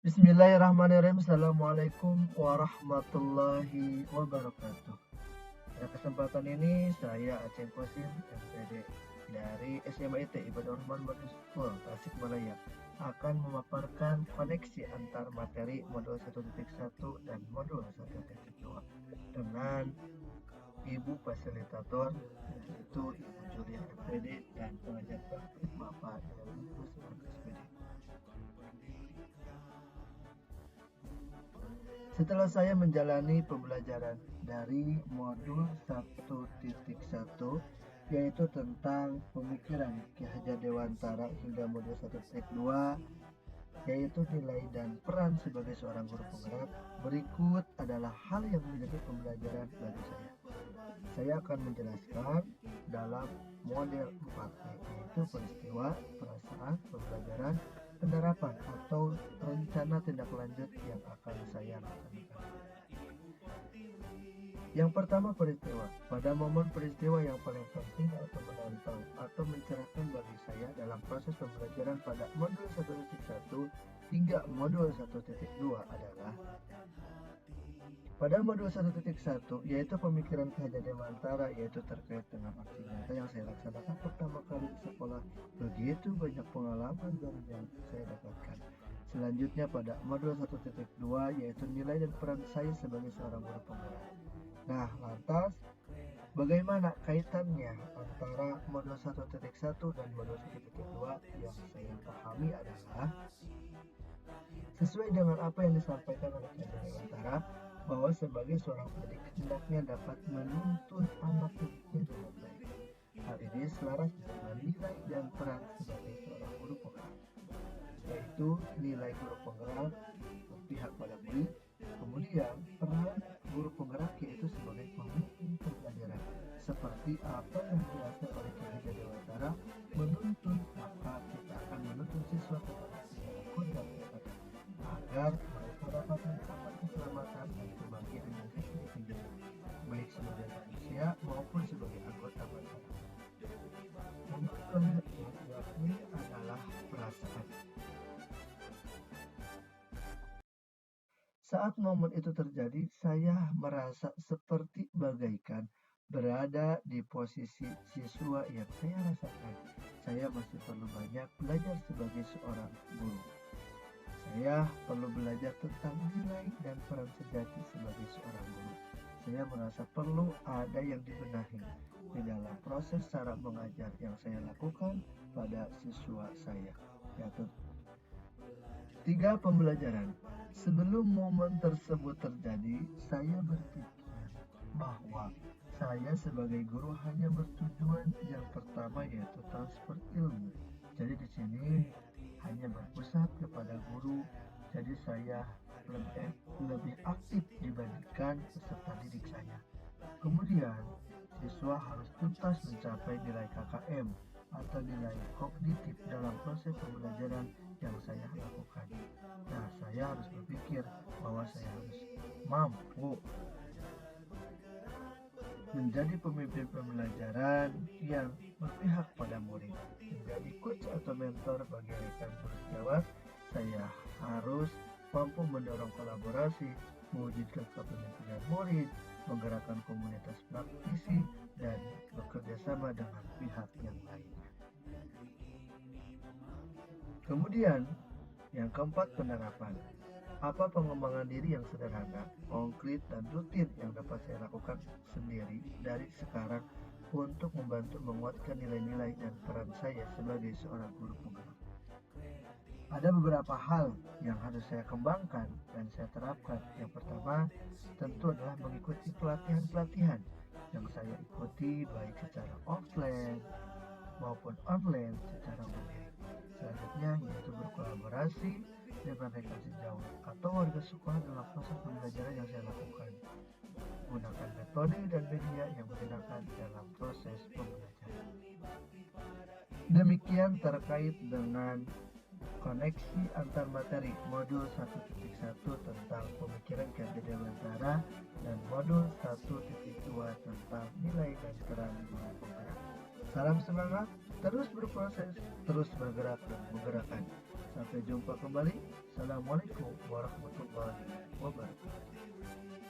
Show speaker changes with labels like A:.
A: Bismillahirrahmanirrahim. Assalamualaikum warahmatullahi wabarakatuh. Pada kesempatan ini saya Aceh Kosim, MPD dari SMA IT Ibadah Rahman Modern School Tasikmalaya akan memaparkan koneksi antar materi modul 1.1 dan modul 1.2 dengan Ibu Fasilitator, yaitu Ibu Julia MPD, dan pengajar praktik Bapak Ilmu SPD. Setelah saya menjalani pembelajaran dari modul 1.1, yaitu tentang pemikiran Ki Hajar Dewantara, hingga modul 1.2, yaitu nilai dan peran sebagai seorang guru penggerak, berikut adalah hal yang menjadi pembelajaran bagi saya. Saya akan menjelaskan dalam model 4, yaitu peristiwa, perasaan, pembelajaran, penerapan atau rencana tindak lanjut yang akan saya laksanakan. Yang pertama, peristiwa. Pada momen peristiwa yang paling penting atau menantang atau mencerahkan bagi saya dalam proses pembelajaran pada modul 1.1 hingga modul 1.2 adalah pada modul 1.1, yaitu pemikiran Ki Hajar Dewantara, yaitu terkait dengan aksi nyata yang saya laksanakan pertama kali di sekolah. Begitu banyak pengalaman baru yang saya dapatkan. Selanjutnya pada modul 1.2, yaitu nilai dan peran saya sebagai seorang guru penggerak. Nah, lantas bagaimana kaitannya antara modul 1.1 dan modul 1.2? Yang saya pahami adalah sesuai dengan apa yang disampaikan oleh Ki Hajar Dewantara, bahwa sebagai seorang pendidik hendaknya dapat menuntun anak didiknya dengan baik. Hal ini selaras dengan nilai dan peran sebagai seorang guru penggerak, yaitu nilai guru penggerak berpihak pada murid, kemudian peran guru penggerak yaitu sebagai pemimpin pembelajaran, seperti apa yang dijelaskan oleh Ki Hajar Dewantara, menuntun, maka kita akan menuntun siswa kepada segala kodam agar mereka dapat mencapai keselamatan dan kebahagiaan yang sesungguhnya, baik sebagai manusia maupun sebagai anggota masyarakat. Untuk selanjutnya, yakni adalah perasaan. Saat momen itu terjadi, saya merasa seperti bagaikan berada di posisi siswa yang saya rasakan. Saya masih perlu banyak belajar sebagai seorang guru. Saya perlu belajar tentang nilai dan peran sejati sebagai seorang guru. Saya merasa perlu ada yang dibenahi di dalam proses cara mengajar yang saya lakukan pada siswa saya. Yaitu 3. Pembelajaran. Sebelum momen tersebut terjadi, saya berpikir bahwa saya sebagai guru hanya bertujuan yang pertama, yaitu transfer ilmu. Jadi di sini hanya berpusat kepada guru. Jadi saya lebih aktif dibandingkan peserta didik saya. Kemudian siswa harus tuntas mencapai nilai KKM atau nilai kognitif dalam proses pembelajaran yang saya lakukan. Nah, saya harus berpikir bahwa saya harus mampu menjadi pemimpin pembelajaran yang berpihak pada murid, menjadi coach atau mentor bagi rekan sejawat. Saya harus mampu mendorong kolaborasi, mewujudkan kepemimpinan murid, menggerakkan komunitas praktisi, dan bekerja sama dengan pihak yang lainnya. Kemudian, yang keempat, penerapan. Apa pengembangan diri yang sederhana, konkret, dan rutin yang dapat saya lakukan sendiri dari sekarang untuk membantu menguatkan nilai-nilai dan peran saya sebagai seorang guru penggerak? Ada beberapa hal yang harus saya kembangkan dan saya terapkan. Yang pertama, tentu adalah mengikuti pelatihan-pelatihan yang saya ikuti baik secara offline maupun online secara mandiri. Selanjutnya yaitu berkolaborasi dengan rekan sejawat atau warga sekolah dalam proses pembelajaran yang saya lakukan. Gunakan metode dan media yang digunakan dalam proses pembelajaran. Demikian terkait dengan koneksi antar materi modul 1.1 tentang pemikiran Ki Hajar Dewantara dan modul 1.2 tentang nilai dan peran guru penggerak. Salam semangat, terus berproses, terus bergerak dan menggerakkan. Sampai jumpa kembali. Assalamualaikum warahmatullahi wabarakatuh.